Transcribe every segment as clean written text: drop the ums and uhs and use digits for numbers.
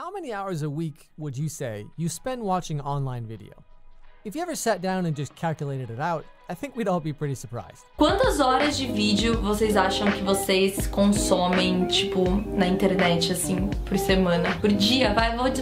how many hours a week would you say you spend watching online video? If you ever sat down and just calculated it out, I think we'd all be pretty surprised. Quantas horas de vídeo vocês acham que vocês consomem, tipo, na internet, assim, por semana? Por dia?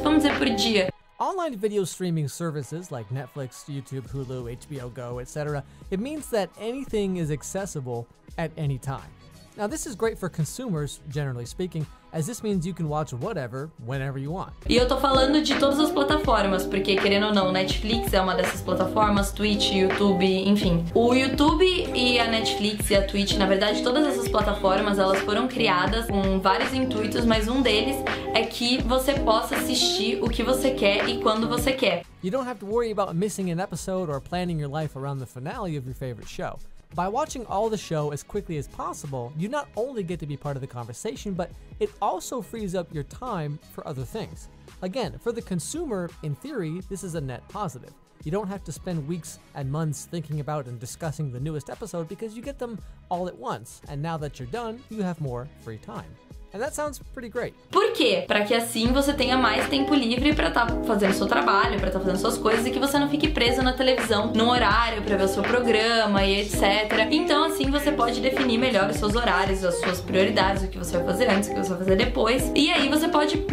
Vamos dizer por dia. Online video streaming services like Netflix, YouTube, Hulu, HBO Go, etc., it means that anything is accessible at any time. Now, this is great for consumers, generally speaking, as this means you can watch whatever, whenever you want. E eu tô falando de todas as plataformas, porque querendo ou não, Netflix é uma dessas plataformas, Twitch, YouTube, enfim. O YouTube e a Netflix e a Twitch, na verdade, todas essas plataformas, elas foram criadas com vários intuitos, mas um deles é que você possa assistir o que você quer e quando você quer. You don't have to worry about missing an episode or planning your life around the finale of your favorite show. By watching all the show as quickly as possible, you not only get to be part of the conversation, but it also frees up your time for other things. Again, for the consumer, in theory, this is a net positive. You don't have to spend weeks and months thinking about and discussing the newest episode because you get them all at once, and now that you're done, you have more free time. And that sounds pretty great. Por quê? Para que assim você tenha mais tempo livre para estar fazendo seu trabalho, para estar fazendo suas coisas e que você não fique preso na televisão, num horário para ver o seu programa e etc. Então assim você pode definir melhor os seus horários, as suas prioridades, o que você vai fazer antes, o que você vai fazer depois. E aí você pode,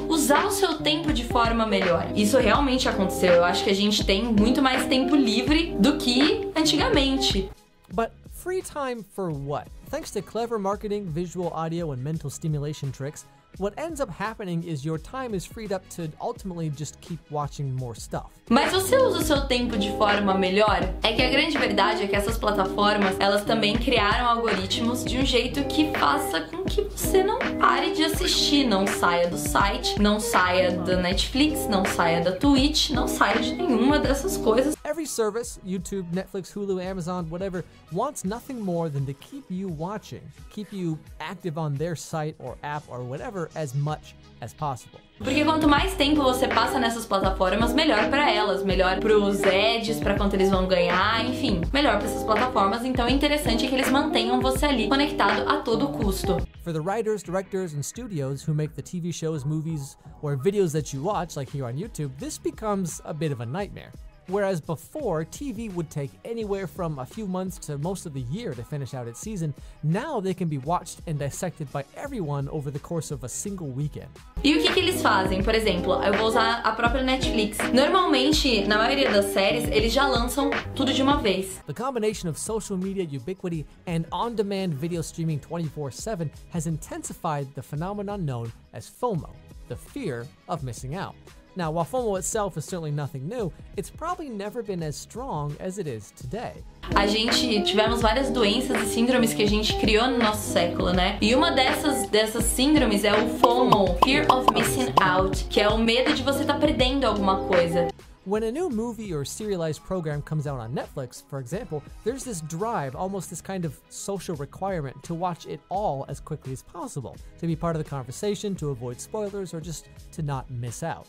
usar o seu tempo de forma melhor. Isso realmente aconteceu. Eu acho que a gente tem muito mais tempo livre do que antigamente. But free time for what? Thanks to clever marketing, visual, audio, and mental stimulation tricks, what ends up happening is your time is freed up to ultimately just keep watching more stuff. Mas você usa o seu tempo de forma melhor? É que a grande verdade é que essas plataformas, elas também criaram algoritmos de um jeito que faça com que você não pare de assistir, não saia do site, não saia da Netflix, não saia da Twitch, não saia de nenhuma dessas coisas. Every service, YouTube, Netflix, Hulu, Amazon, whatever, wants nothing more than to keep you watching, keep you active on their site or app or whatever as much as possible. Porque quanto mais tempo você passa nessas plataformas, melhor para elas, melhor para os ads, para quanto eles vão ganhar, enfim, melhor para essas plataformas. Então é interessante que eles mantenham você ali conectado a todo custo. For the writers, directors, and studios who make the TV shows, movies, or videos that you watch, like here on YouTube, this becomes a bit of a nightmare. Whereas before, TV would take anywhere from a few months to most of the year to finish out its season, now they can be watched and dissected by everyone over the course of a single weekend. E o que eles fazem? Por exemplo, eu vou usar a própria Netflix. Normalmente, na maioria das séries, eles já lançam tudo de uma vez. The combination of social media ubiquity and on-demand video streaming 24/7 has intensified the phenomenon known as FOMO, the fear of missing out. Now, while FOMO itself is certainly nothing new, it's probably never been as strong as it is today. A gente tivemos várias doenças e síndromes que a gente criou no nosso século, né? E uma dessas síndromes é o FOMO, Fear of Missing Out, que é o medo de você estar perdendo alguma coisa. When a new movie or serialized program comes out on Netflix, for example, there's this drive, almost this kind of social requirement to watch it all as quickly as possible, to be part of the conversation, to avoid spoilers, or just to not miss out.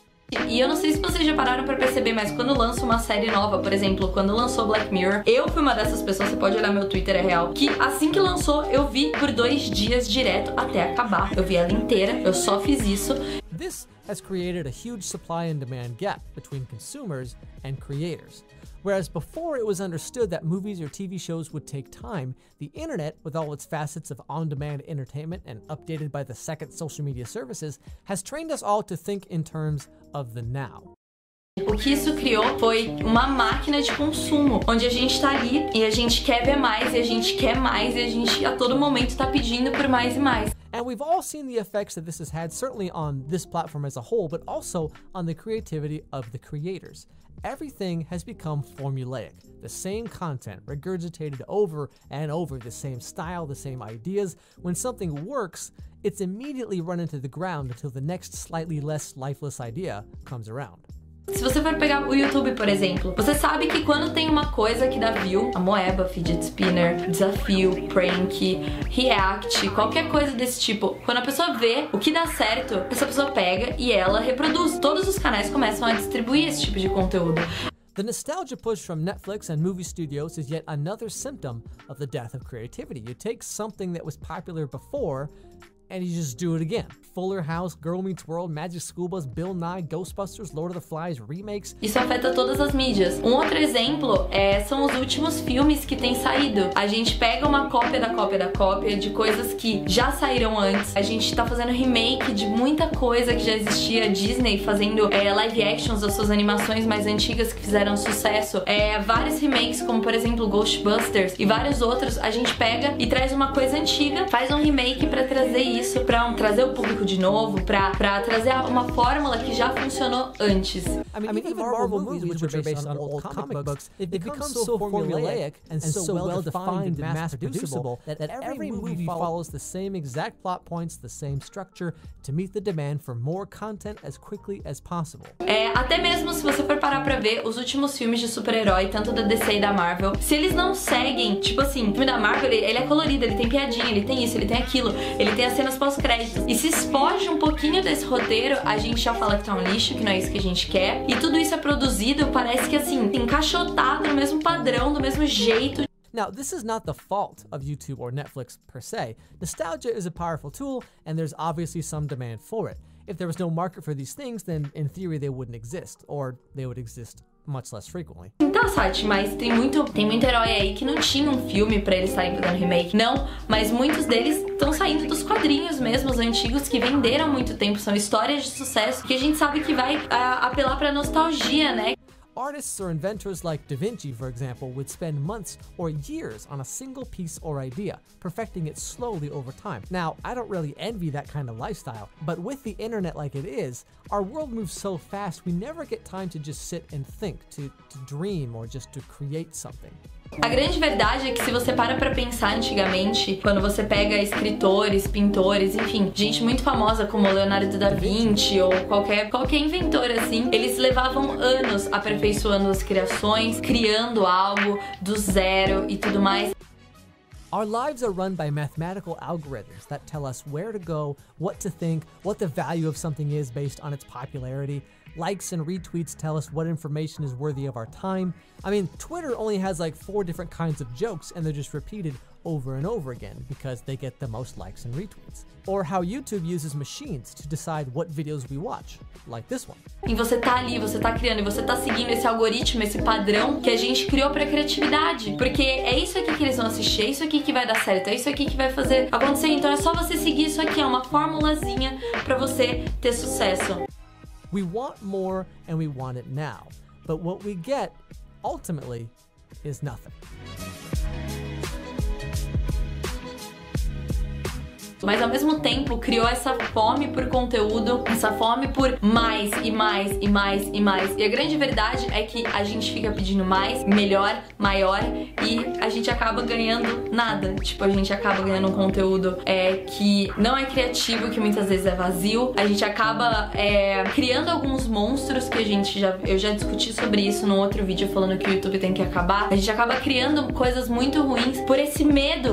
E eu não sei se vocês já pararam pra perceber, mas quando lança uma série nova, por exemplo, quando lançou Black Mirror, eu fui uma dessas pessoas, você pode olhar meu Twitter, é real, que assim que lançou, eu vi por 2 dias direto até acabar. Eu vi ela inteira, eu só fiz isso. This has created a huge supply and demand gap between consumers and creators. Whereas before it was understood that movies or TV shows would take time, the internet, with all its facets of on-demand entertainment and updated by the second social media services, has trained us all to think in terms of the now. O que isso criou foi uma máquina de consumo, onde a gente tá ali e a gente quer ver mais, e a gente quer mais, e a gente a todo momento tá pedindo por mais e mais. And we've all seen the effects that this has had, certainly on this platform as a whole, but also on the creativity of the creators. Everything has become formulaic. The same content, regurgitated over and over, the same style, the same ideas. When something works, it's immediately run into the ground until the next slightly less lifeless idea comes around. Se você for pegar o YouTube, por exemplo, você sabe que quando tem uma coisa que dá view, a moeba, fidget spinner, desafio, prank, react, qualquer coisa desse tipo, quando a pessoa vê o que dá certo, essa pessoa pega e ela reproduz. Todos os canais começam a distribuir esse tipo de conteúdo. The nostalgia push from Netflix and movie studios is yet another symptom of the death of creativity. You take something that was popular before, and you just do it again. Fuller House, Girl Meets World, Magic School Bus, Bill Nye, Ghostbusters, Lord of the Flies, remakes. Isso afeta todas as mídias. Um outro exemplo são os últimos filmes que têm saído. A gente pega uma cópia da cópia da cópia de coisas que já saíram antes. A gente tá fazendo remake de muita coisa que já existia. Disney fazendo live actions das suas animações mais antigas que fizeram sucesso. Vários remakes, como por exemplo Ghostbusters e vários outros. A gente pega e traz uma coisa antiga, faz um remake pra trazer isso, pra trazer o público de novo, pra trazer uma fórmula que já funcionou antes. I mean, even Marvel movies, which are based on old comic books, they've become so formulaic and so well-defined and mass-producible that every movie follows the same exact plot points, the same structure, to meet the demand for more content as quickly as possible. Até mesmo se você for parar pra ver os últimos filmes de super-herói, tanto da DC e da Marvel, se eles não seguem, tipo assim, o filme da Marvel, ele é colorido, ele tem piadinha, ele tem isso, ele tem aquilo, ele tem as cenas pós-créditos. E se foge um pouquinho desse roteiro, a gente já fala que tá um lixo, que não é isso que a gente quer. E tudo isso é produzido, parece que assim, encaixotado no mesmo padrão, do mesmo jeito. Now, this is not the fault of YouTube or Netflix per se. Nostalgia is a powerful tool, and there's obviously some demand for it. If there was no market for these things, then in theory they wouldn't exist, or they would exist much less frequently. Então, Satty, mas tem muito herói aí que não tinha um filme pra eles estarem fazendo remake. Não, mas muitos deles estão saindo dos quadrinhos mesmo, os antigos, que venderam há muito tempo. São histórias de sucesso que a gente sabe que vai apelar pra nostalgia, né? Artists or inventors like Da Vinci, for example, would spend months or years on a single piece or idea, perfecting it slowly over time. Now, I don't really envy that kind of lifestyle, but with the internet like it is, our world moves so fast we never get time to just sit and think, to dream, or just to create something. A grande verdade é que se você para pra pensar antigamente, quando você pega escritores, pintores, enfim, gente muito famosa como Leonardo da Vinci ou qualquer inventor assim, eles levavam anos aperfeiçoando as criações, criando algo do zero e tudo mais. Our lives are run by mathematical algorithms that tell us where to go, what to think, what the value of something is based on its popularity. Likes and retweets tell us what information is worthy of our time. I mean, Twitter only has like 4 different kinds of jokes and they're just repeated over and over again because they get the most likes and retweets. Or how YouTube uses machines to decide what videos we watch, like this one. E você tá ali, você tá criando e você tá seguindo esse algoritmo, esse padrão que a gente criou pra criatividade. Porque é isso aqui que eles vão assistir, é isso aqui que vai dar certo, é isso aqui que vai fazer acontecer. Então é só você seguir isso aqui, é uma formulazinha pra você ter sucesso. We want more and we want it now, but what we get, ultimately, is nothing. Mas ao mesmo tempo criou essa fome por conteúdo, essa fome por mais e mais e mais e mais. E a grande verdade é que a gente fica pedindo mais, melhor, maior e a gente acaba ganhando nada. Tipo, a gente acaba ganhando um conteúdo que não é criativo, que muitas vezes é vazio. A gente acaba criando alguns monstros que eu já discuti sobre isso num outro vídeo falando que o YouTube tem que acabar. A gente acaba criando coisas muito ruins por esse medo